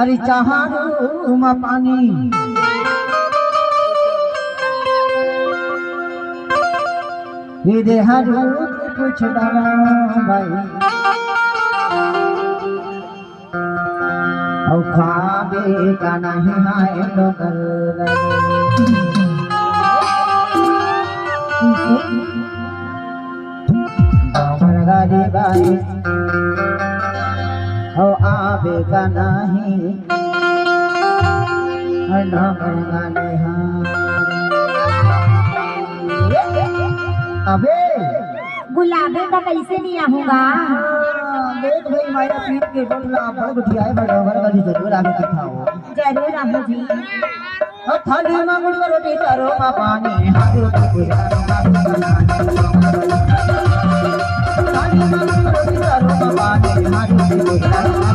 अरे चाहरू मा पानी हरू कुछ भाई और खाबे का नहीं है लोकल गाड़ी बाई हो आबे का नहीं गाने अबे गुलाबे का कैसे नहीं आऊंगा। देख भाई माया पीट के डोला बड़ बुढ़िया है बड़ा बड़ वाली जरूर आगे दिखाओ जरूर आहू जी। और थाली में गुड़ का रोटी चारो मा पानी हारू को गुजारो मा थाली में गुड़ का रोटी चारो मा पानी हारू को गुजारो मा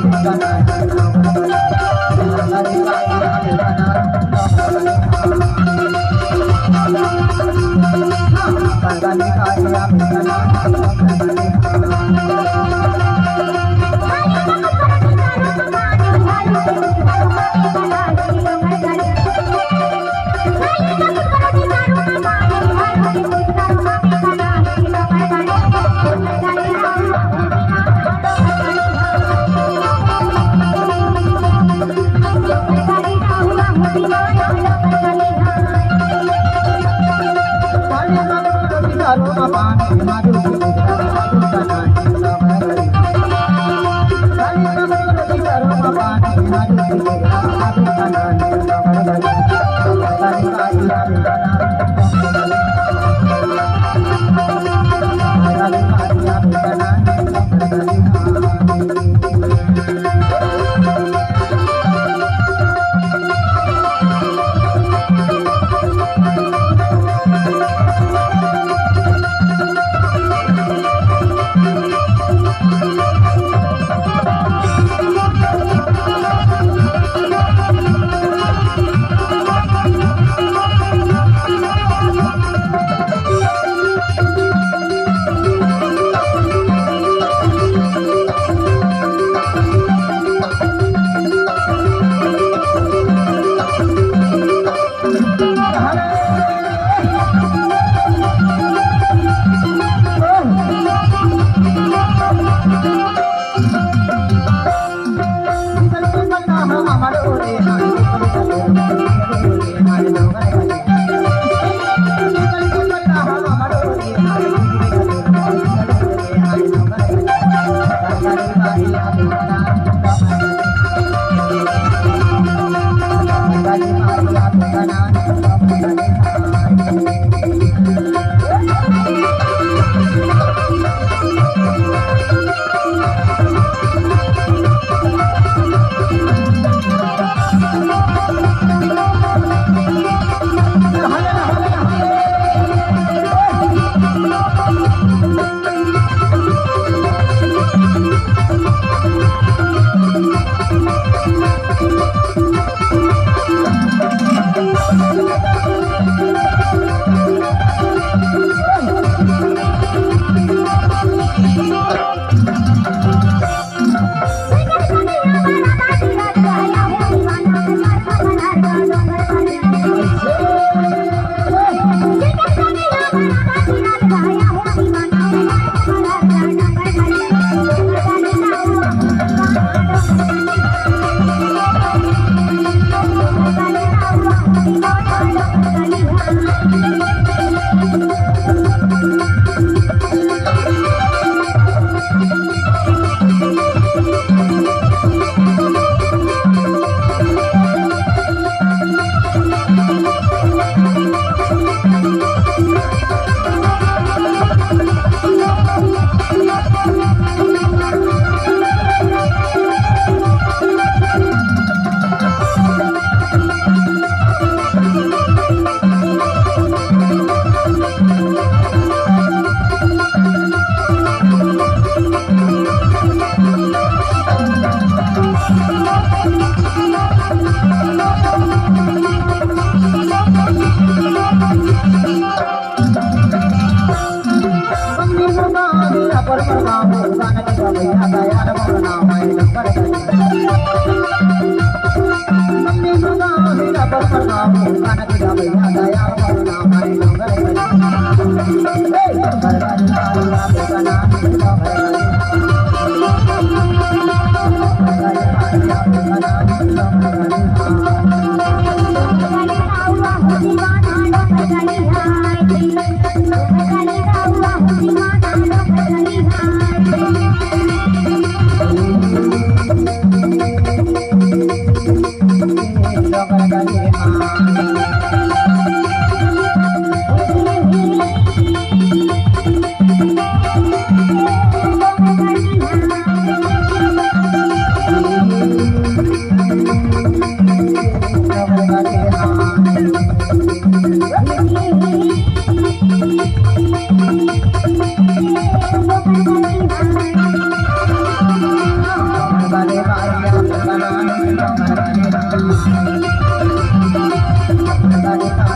पर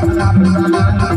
अपना